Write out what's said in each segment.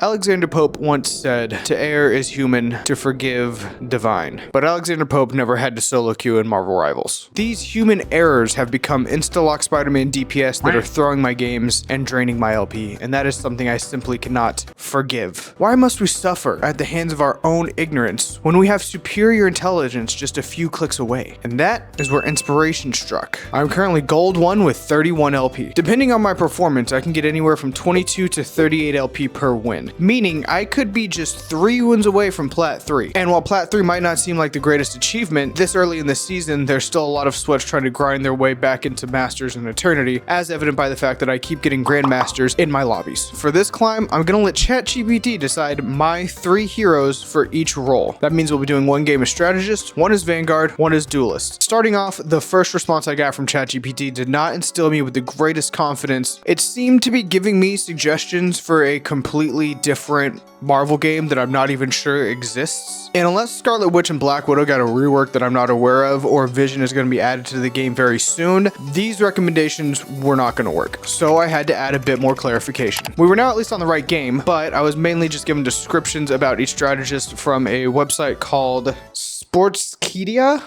Alexander Pope once said, "To err is human, to forgive divine." But Alexander Pope never had to solo queue in Marvel Rivals. These human errors have become insta-lock Spider-Man DPS that are throwing my games and draining my LP, and that is something I simply cannot forgive. Why must we suffer at the hands of our own ignorance when we have superior intelligence just a few clicks away? And that is where inspiration struck. I'm currently gold 1 with 31 LP. Depending on my performance, I can get anywhere from 22 to 38 LP per win. Meaning I could be just 3 wins away from Plat 3. And while Plat 3 might not seem like the greatest achievement, this early in the season, there's still a lot of sweats trying to grind their way back into Masters and Eternity, as evident by the fact that I keep getting Grandmasters in my lobbies. For this climb, I'm gonna let ChatGPT decide my 3 heroes for each role. That means we'll be doing 1 game as Strategist, 1 as Vanguard, 1 as Duelist. Starting off, the first response I got from ChatGPT did not instill me with the greatest confidence. It seemed to be giving me suggestions for a completely different Marvel game that I'm not even sure exists. And unless Scarlet Witch and Black Widow got a rework that I'm not aware of, or Vision is going to be added to the game very soon, these recommendations were not going to work. So I had to add a bit more clarification. We were now at least on the right game, but I was mainly just given descriptions about each strategist from a website called Sportskeeda.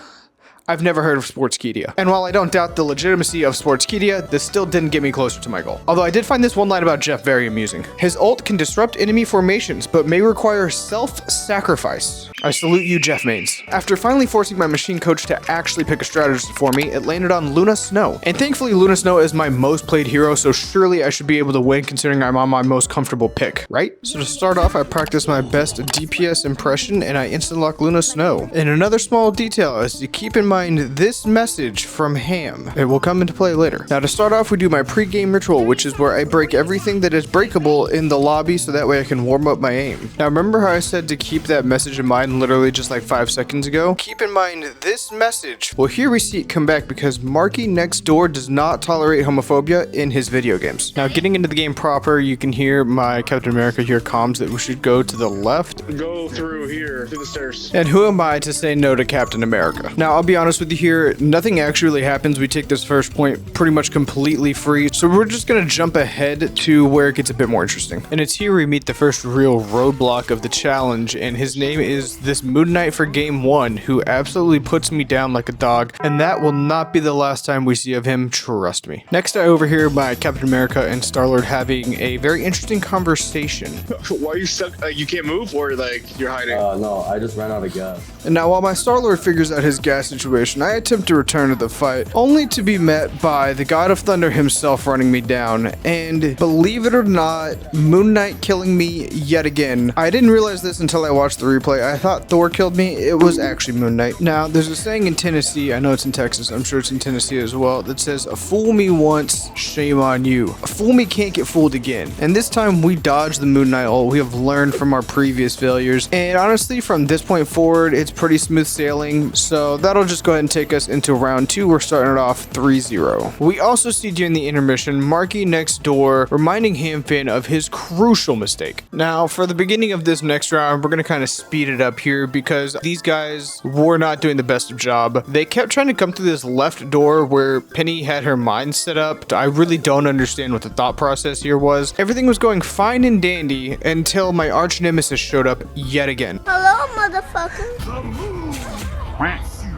I've never heard of Sportskeeda. And while I don't doubt the legitimacy of Sportskeeda, this still didn't get me closer to my goal. Although I did find this one line about Jeff very amusing. His ult can disrupt enemy formations, but may require self-sacrifice. I salute you, Jeff Mains. After finally forcing my machine coach to actually pick a strategist for me, it landed on Luna Snow. And thankfully, Luna Snow is my most played hero, so surely I should be able to win considering I'm on my most comfortable pick, right? So to start off, I practiced my best DPS impression and I instant lock Luna Snow. And another small detail is to keep in mind this message from Ham. It will come into play later. Now to start off, we do my pre-game ritual, which is where I break everything that is breakable in the lobby so that way I can warm up my aim. Now remember how I said to keep that message in mind literally just like 5 seconds ago? Keep in mind this message. Well, here we see it come back because Marky next door does not tolerate homophobia in his video games. Now getting into the game proper, you can hear my Captain America here comms that we should go to the left. Go through here, through the stairs. And who am I to say no to Captain America? Now I'll be honest with you here, nothing actually really happens. We take this first point pretty much completely free, so we're just gonna jump ahead to where it gets a bit more interesting. And it's here we meet the first real roadblock of the challenge, and his name is this Moon Knight for game 1, who absolutely puts me down like a dog, and that will not be the last time we see of him, trust me. Next I overhear my Captain America and Star-Lord having a very interesting conversation. Why are you stuck? You can't move, or like you're hiding? No, I just ran out of gas. And now while my Star-Lord figures out his gas situation, I attempt to return to the fight, only to be met by the God of Thunder himself running me down, and believe it or not, Moon Knight killing me yet again. I didn't realize this until I watched the replay. I thought Thor killed me. It was actually Moon Knight. Now, there's a saying in Tennessee, I know it's in Texas, I'm sure it's in Tennessee as well, that says, "A fool me once, shame on you. A fool me can't get fooled again." And this time we dodged the Moon Knight ult. We have learned from our previous failures, and honestly, from this point forward, it's pretty smooth sailing, so that'll just go ahead and take us into round 2. We're starting it off 3-0. We also see during the intermission Marky next door reminding Hamfin of his crucial mistake. Now for the beginning of this next round, we're going to kind of speed it up here because these guys were not doing the best of job. They kept trying to come through this left door where Penny had her mine set up. I really don't understand what the thought process here was. Everything was going fine and dandy until my arch nemesis showed up yet again. Hello, motherfucker.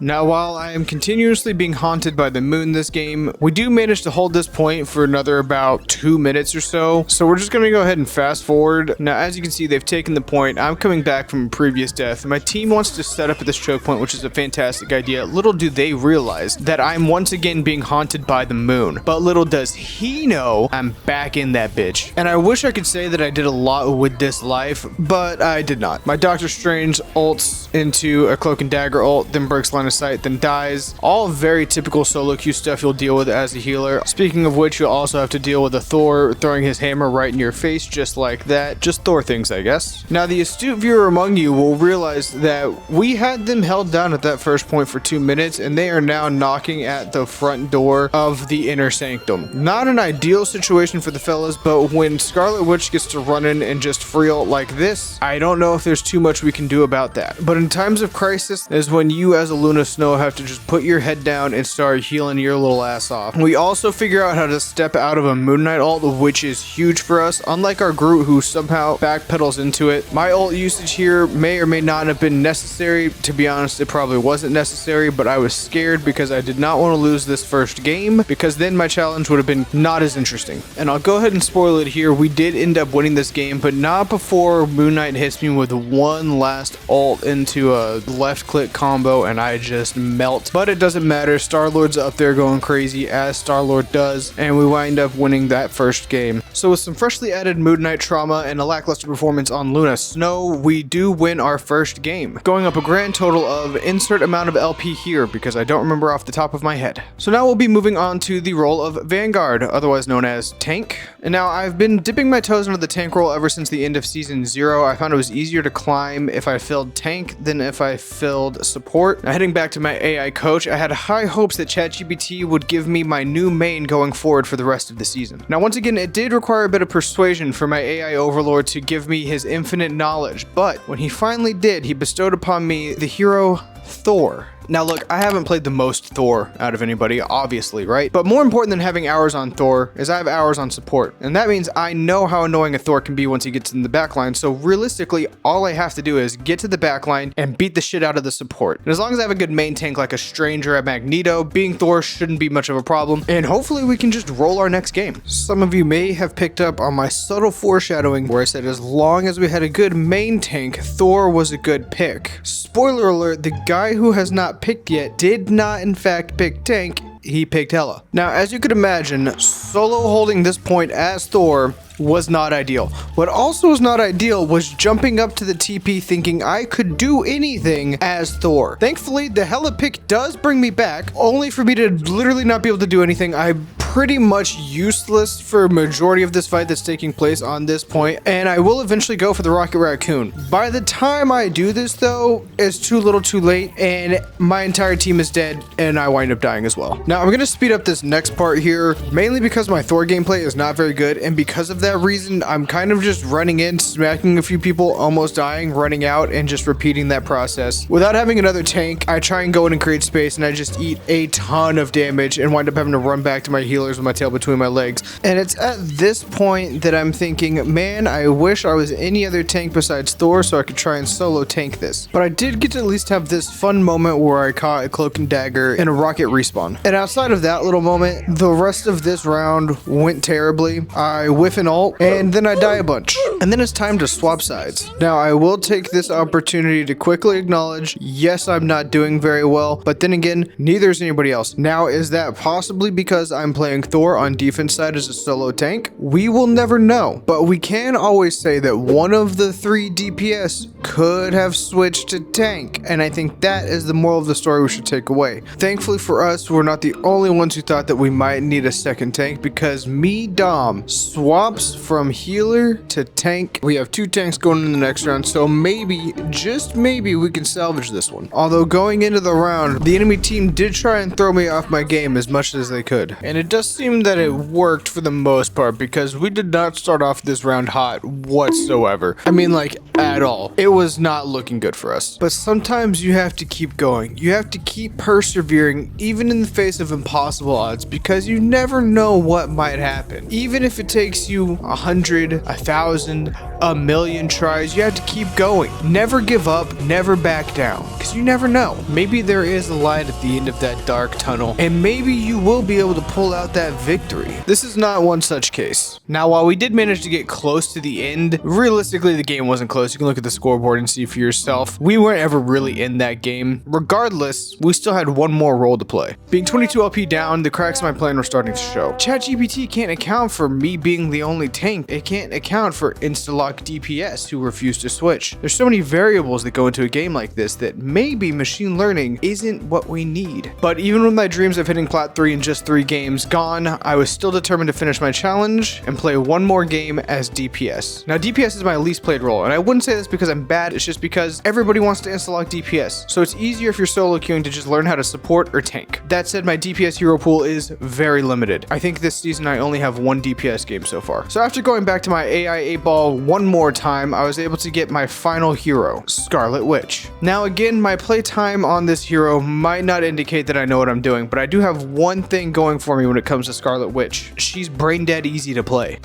Now, while I am continuously being haunted by the moon this game, we do manage to hold this point for another about 2 minutes or so. So we're just going to go ahead and fast forward. Now, as you can see, they've taken the point. I'm coming back from a previous death. My team wants to set up at this choke point, which is a fantastic idea. Little do they realize that I'm once again being haunted by the moon. But little does he know I'm back in that bitch. And I wish I could say that I did a lot with this life, but I did not. My Doctor Strange ults into a Cloak and Dagger ult, then breaks line of sight, then dies. All very typical solo queue stuff you'll deal with as a healer. Speaking of which, you'll also have to deal with a Thor throwing his hammer right in your face just like that. Just Thor things, I guess. Now the astute viewer among you will realize that we had them held down at that first point for 2 minutes, and they are now knocking at the front door of the inner sanctum. Not an ideal situation for the fellas, but when Scarlet Witch gets to run in and just free ult like this, I don't know if there's too much we can do about that. But in times of crisis is when you as a Luna Snow have to just put your head down and start healing your little ass off. We also figure out how to step out of a Moon Knight ult, which is huge for us, unlike our Groot who somehow backpedals into it. My ult usage here may or may not have been necessary. To be honest, it probably wasn't necessary, but I was scared because I did not want to lose this first game, because then my challenge would have been not as interesting. And I'll go ahead and spoil it here. We did end up winning this game, but not before Moon Knight hits me with one last ult into a left click combo and I just melt. But it doesn't matter. Star-Lord's up there going crazy as Star-Lord does, and we wind up winning that first game. So with some freshly added Moon Knight trauma and a lackluster performance on Luna Snow, we do win our first game, going up a grand total of insert amount of LP here because I don't remember off the top of my head. So now we'll be moving on to the role of Vanguard, otherwise known as Tank. And now I've been dipping my toes into the tank role ever since the end of Season 0. I found it was easier to climb if I filled tank than if I filled support. Now heading back to my AI coach, I had high hopes that ChatGPT would give me my new main going forward for the rest of the season. Now once again, it did require a bit of persuasion for my AI overlord to give me his infinite knowledge, but when he finally did, he bestowed upon me the hero Thor. Now look, I haven't played the most Thor out of anybody, obviously, right? But more important than having hours on Thor is I have hours on support. And that means I know how annoying a Thor can be once he gets in the backline. So realistically, all I have to do is get to the backline and beat the shit out of the support. And as long as I have a good main tank like a Stranger at Magneto, being Thor shouldn't be much of a problem. And hopefully we can just roll our next game. Some of you may have picked up on my subtle foreshadowing where I said as long as we had a good main tank, Thor was a good pick. Spoiler alert, the guy who has not picked yet did not in fact pick tank, he picked Hela. Now as you could imagine, solo holding this point as Thor was not ideal. What also was not ideal was jumping up to the TP thinking I could do anything as Thor. Thankfully, the Hela pick does bring me back, only for me to literally not be able to do anything. I'm pretty much useless for a majority of this fight that's taking place on this point, and I will eventually go for the Rocket Raccoon. By the time I do this though, it's too little too late, and my entire team is dead, and I wind up dying as well. Now I'm gonna speed up this next part here, mainly because my Thor gameplay is not very good, and because of that reason, I'm kind of just running in, smacking a few people, almost dying, running out, and just repeating that process. Without having another tank, I try and go in and create space, and I just eat a ton of damage and wind up having to run back to my healers with my tail between my legs. And it's at this point that I'm thinking, man, I wish I was any other tank besides Thor so I could try and solo tank this. But I did get to at least have this fun moment where I caught a cloak and dagger and a rocket respawn. And outside of that little moment, the rest of this round went terribly. I whiff an ult, and then I die a bunch. And then it's time to swap sides. Now, I will take this opportunity to quickly acknowledge, yes, I'm not doing very well, but then again, neither is anybody else. Now, is that possibly because I'm playing Thor on defense side as a solo tank? We will never know, but we can always say that one of the 3 DPS could have switched to tank, and I think that is the moral of the story we should take away. Thankfully for us, we're not the only ones who thought that we might need a second tank, because me, Dom, swaps from healer to tank. We have 2 tanks going in the next round, so maybe, just maybe, we can salvage this one. Although going into the round, the enemy team did try and throw me off my game as much as they could, and it does seem that it worked for the most part, because we did not start off this round hot whatsoever. I mean, like, at all. It was not looking good for us. But sometimes you have to keep going. You have to keep persevering, even in the face of impossible odds, because you never know what might happen. Even if it takes you 100, 1,000, 1,000,000 tries, you have to keep going. Never give up, never back down, because you never know. Maybe there is a light at the end of that dark tunnel, and maybe you will be able to pull out that victory. This is not one such case. Now, while we did manage to get close to the end, realistically the game wasn't close. You can look at the scoreboard and see for yourself. We weren't ever really in that game. Regardless, we still had one more role to play. Being 22 LP down, the cracks in my plan were starting to show. ChatGPT can't account for me being the only tank. It can't account for insta-lock DPS who refuse to switch. There's so many variables that go into a game like this that maybe machine learning isn't what we need. But even with my dreams of hitting Plat 3 in just 3 games gone, I was still determined to finish my challenge and play one more game as DPS. Now, DPS is my least played role, and I wouldn't wouldn't say this because I'm bad, it's just because everybody wants to insta-lock DPS. So it's easier if you're solo queuing to just learn how to support or tank. That said, my DPS hero pool is very limited. I think this season I only have one DPS game so far. So after going back to my AI 8-ball one more time, I was able to get my final hero, Scarlet Witch. Now again, my playtime on this hero might not indicate that I know what I'm doing, but I do have one thing going for me when it comes to Scarlet Witch. She's brain dead easy to play.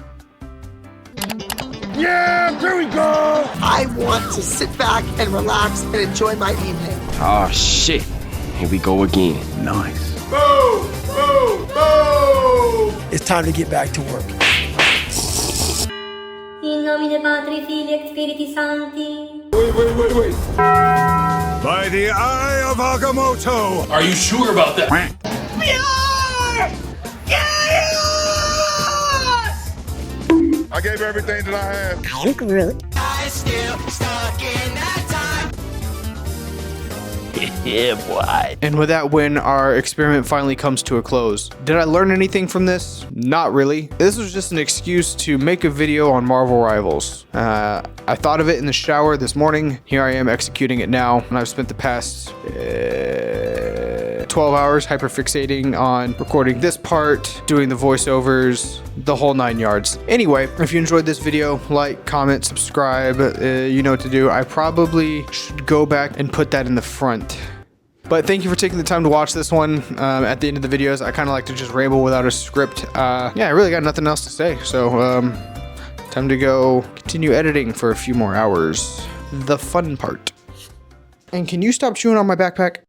Yeah, there we go! I want to sit back and relax and enjoy my evening. Oh shit, here we go again. Nice. Boom! Boom! Boom! It's time to get back to work. In nomine Patri, Filii et Spiritus Sancti. Wait. By the eye of Agamotto! Are you sure about that? I gave everything that I had. I am Groot. Yeah, boy. And with that win, our experiment finally comes to a close. Did I learn anything from this? Not really. This was just an excuse to make a video on Marvel Rivals. I thought of it in the shower this morning. Here I am executing it now, and I've spent the past 12 hours hyperfixating on recording this part, doing the voiceovers, the whole 9 yards. Anyway, if you enjoyed this video, like, comment, subscribe, you know what to do. I probably should go back and put that in the front. But thank you for taking the time to watch this one. At the end of the videos, I kind of like to just ramble without a script. Yeah, I really got nothing else to say. So, time to go continue editing for a few more hours. The fun part. And can you stop chewing on my backpack?